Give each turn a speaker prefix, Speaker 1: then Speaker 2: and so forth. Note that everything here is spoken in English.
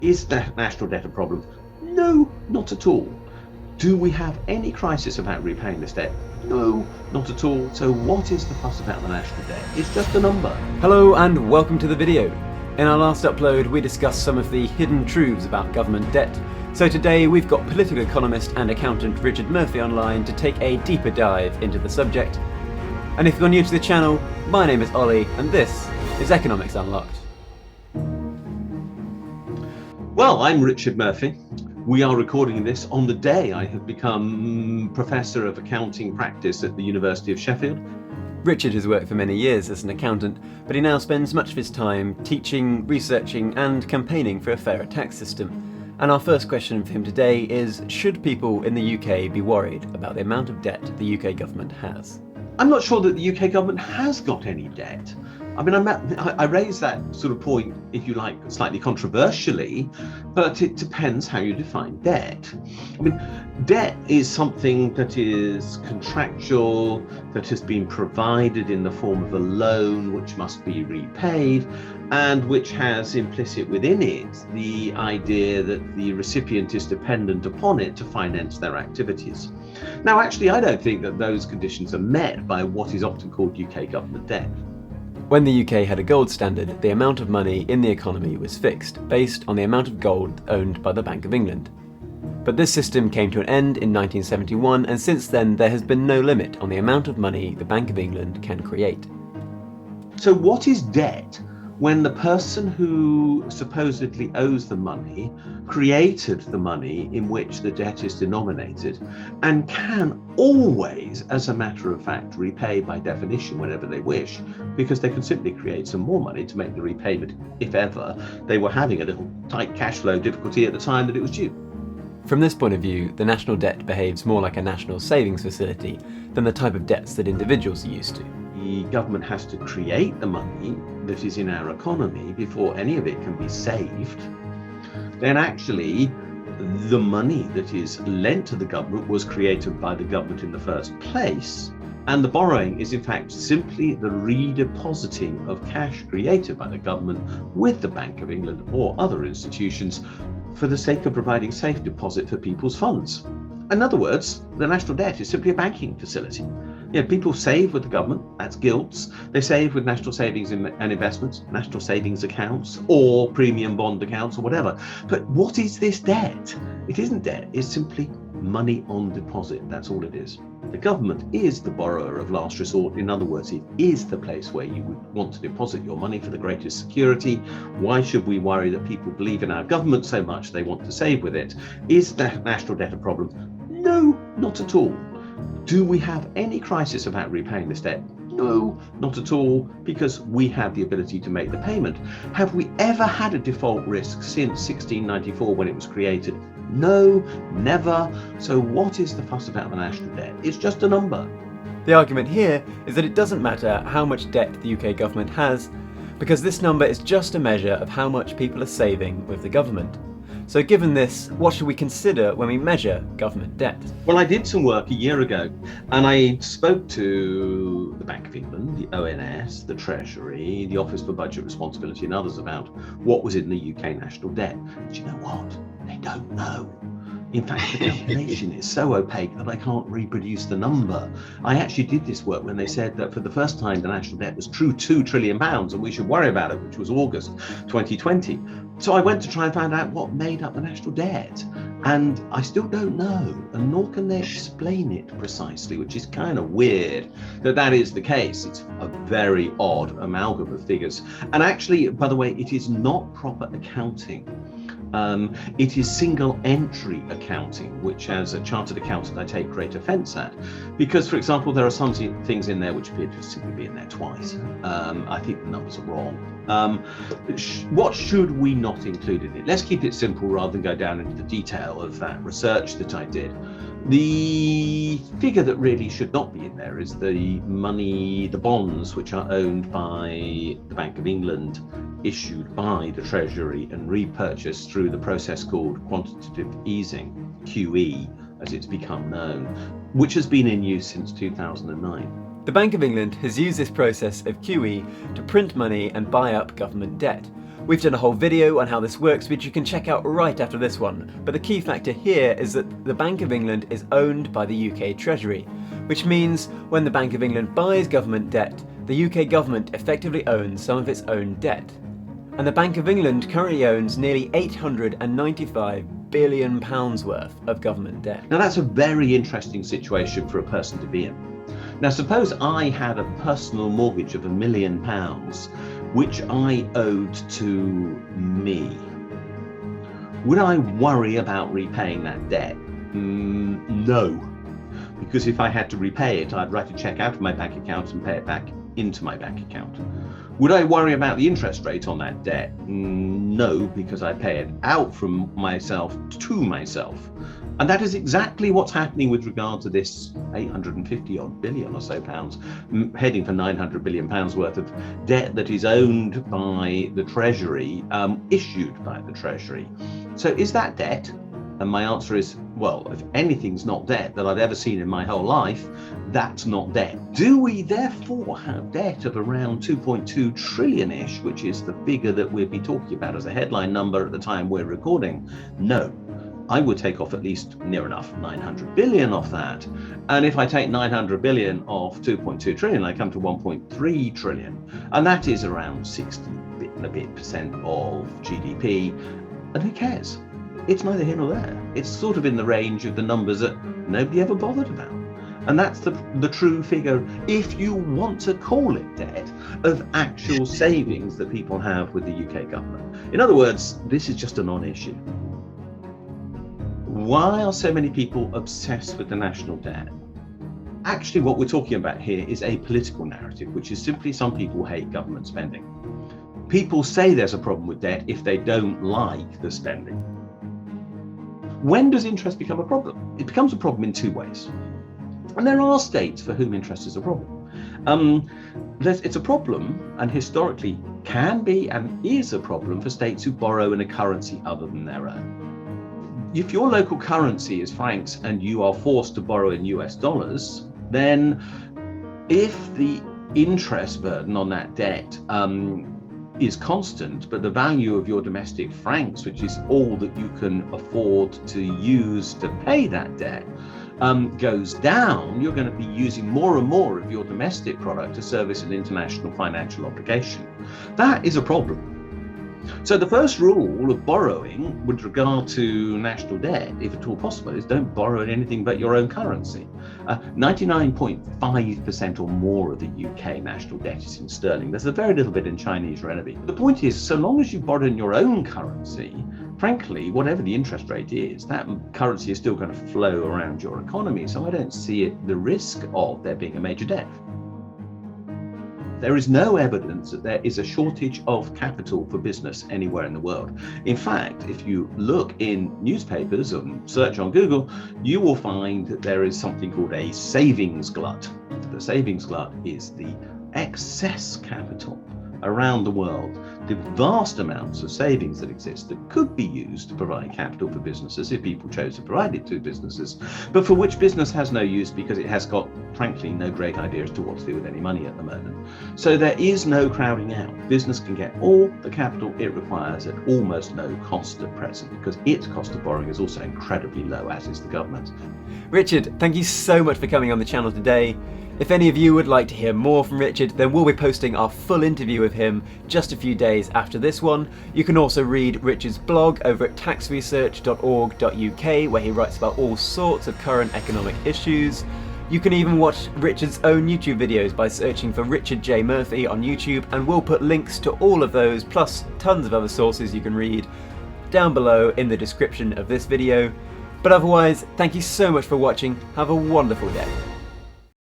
Speaker 1: Is the national debt a problem? No, not at all. Do we have any crisis about repaying this debt? No, not at all. So what is the fuss about the national debt? It's just a number.
Speaker 2: Hello and welcome to the video. In our last upload we discussed some of the hidden truths about government debt. So today we've got political economist and accountant Richard Murphy online to take a deeper dive into the subject. And if you're new to the channel, my name is Ollie and this is Economics Unlocked.
Speaker 1: Well, I'm Richard Murphy. We are recording this on the day I have become Professor of Accounting Practice at the University of Sheffield.
Speaker 2: Richard has worked for many years as an accountant, but he now spends much of his time teaching, researching and campaigning for a fairer tax system. And our first question for him today is, should people in the UK be worried about the amount of debt the UK government has?
Speaker 1: I'm not sure that the UK government has got any debt. I mean, I raise that sort of point, if you like, slightly controversially, but it depends how you define debt. I mean, debt is something that is contractual, that has been provided in the form of a loan which must be repaid, and which has implicit within it the idea that the recipient is dependent upon it to finance their activities. Now, actually, I don't think that those conditions are met by what is often called UK government debt.
Speaker 2: When the UK had a gold standard, the amount of money in the economy was fixed, based on the amount of gold owned by the Bank of England. But this system came to an end in 1971, and since then there has been no limit on the amount of money the Bank of England can create.
Speaker 1: So what is debt when the person who supposedly owes the money created the money in which the debt is denominated and can always, as a matter of fact, repay by definition whenever they wish, because they can simply create some more money to make the repayment if ever they were having a little tight cash flow difficulty at the time that it was due?
Speaker 2: From this point of view, the national debt behaves more like a national savings facility than the type of debts that individuals are used to.
Speaker 1: The government has to create the money that is in our economy before any of it can be saved. Then actually, the money that is lent to the government was created by the government in the first place, and the borrowing is in fact simply the redepositing of cash created by the government with the Bank of England or other institutions for the sake of providing safe deposit for people's funds. In other words, the national debt is simply a banking facility. People save with the government, that's gilts. They save with national savings and investments, national savings accounts, or premium bond accounts, or whatever. But what is this debt? It isn't debt, it's simply money on deposit. That's all it is. The government is the borrower of last resort. In other words, it is the place where you would want to deposit your money for the greatest security. Why should we worry that people believe in our government so much they want to save with it? Is the national debt a problem? No, not at all. Do we have any crisis about repaying this debt? No, not at all, because we have the ability to make the payment. Have we ever had a default risk since 1694 when it was created? No, never. So what is the fuss about the national debt? It's just a number.
Speaker 2: The argument here is that it doesn't matter how much debt the UK government has, because this number is just a measure of how much people are saving with the government. So given this, what should we consider when we measure government debt?
Speaker 1: Well, I did some work a year ago and I spoke to the Bank of England, the ONS, the Treasury, the Office for Budget Responsibility and others about what was in the UK national debt. Do you know what? They don't know. In fact, the calculation is so opaque that I can't reproduce the number. I actually did this work when they said that for the first time the national debt was true £2 trillion and we should worry about it, which was August 2020. So I went to try and find out what made up the national debt. And I still don't know, and nor can they explain it precisely, which is kind of weird that is the case. It's a very odd amalgam of figures. And actually, by the way, it is not proper accounting. It is single entry accounting, which as a chartered accountant I take great offence at, because for example there are some things in there which appear to simply be in there twice. I think the numbers are wrong. What should we not include in it? Let's keep it simple rather than go down into the detail of that research that I did. The figure that really should not be in there is the money, the bonds which are owned by the Bank of England, issued by the Treasury and repurchased through the process called quantitative easing, QE as it's become known, which has been in use since 2009.
Speaker 2: The Bank of England has used this process of QE to print money and buy up government debt, We've done a whole video on how this works, which you can check out right after this one, but the key factor here is that the Bank of England is owned by the UK Treasury, which means when the Bank of England buys government debt, the UK government effectively owns some of its own debt. And the Bank of England currently owns nearly £895 billion worth of government debt.
Speaker 1: Now that's a very interesting situation for a person to be in. Now suppose I had a personal mortgage of £1 million, which I owed to me. Would I worry about repaying that debt? No, because if I had to repay it, I'd write a check out of my bank account and pay it back into my bank account. Would I worry about the interest rate on that debt? No, because I pay it out from myself to myself. And that is exactly what's happening with regard to this 850 odd billion or so pounds, heading for 900 billion pounds worth of debt that is owned by the Treasury, issued by the Treasury. So is that debt? And my answer is, well, if anything's not debt that I've ever seen in my whole life, that's not debt. Do we therefore have debt of around 2.2 trillion-ish, which is the figure that we'll be talking about as a headline number at the time we're recording? No. I would take off at least near enough 900 billion off that. And if I take 900 billion off 2.2 trillion, I come to 1.3 trillion. And that is around 60% of GDP. And who cares? It's neither here nor there. It's sort of in the range of the numbers that nobody ever bothered about. And that's the true figure, if you want to call it debt, of actual savings that people have with the UK government. In other words, this is just a non-issue. Why are so many people obsessed with the national debt? Actually, what we're talking about here is a political narrative, which is simply some people hate government spending. People say there's a problem with debt if they don't like the spending. When does interest become a problem? It becomes a problem in two ways. And there are states for whom interest is a problem. It's a problem, and historically can be and is a problem for states who borrow in a currency other than their own. If your local currency is francs and you are forced to borrow in US dollars, then if the interest burden on that debt is constant, but the value of your domestic francs, which is all that you can afford to use to pay that debt, goes down, you're going to be using more and more of your domestic product to service an international financial obligation. That is a problem. So the first rule of borrowing with regard to national debt, if at all possible, is don't borrow in anything but your own currency. 99.5% or more of the UK national debt is in sterling. There's a very little bit in Chinese renminbi. The point is, so long as you borrow in your own currency, frankly, whatever the interest rate is, that currency is still going to flow around your economy. So I don't see the risk of there being a major debt. There is no evidence that there is a shortage of capital for business anywhere in the world. In fact, if you look in newspapers and search on Google, you will find that there is something called a savings glut. The savings glut is the excess capital around the world, the vast amounts of savings that exist that could be used to provide capital for businesses if people chose to provide it to businesses, but for which business has no use because it has got, frankly, no great idea as to what to do with any money at the moment. So there is no crowding out. Business can get all the capital it requires at almost no cost at present because its cost of borrowing is also incredibly low, as is the government.
Speaker 2: Richard, thank you so much for coming on the channel today. If any of you would like to hear more from Richard, then we'll be posting our full interview with him just a few days after this one. You can also read Richard's blog over at taxresearch.org.uk, where he writes about all sorts of current economic issues. You can even watch Richard's own YouTube videos by searching for Richard J. Murphy on YouTube, and we'll put links to all of those, plus tons of other sources you can read, down below in the description of this video. But otherwise, thank you so much for watching. Have a wonderful day.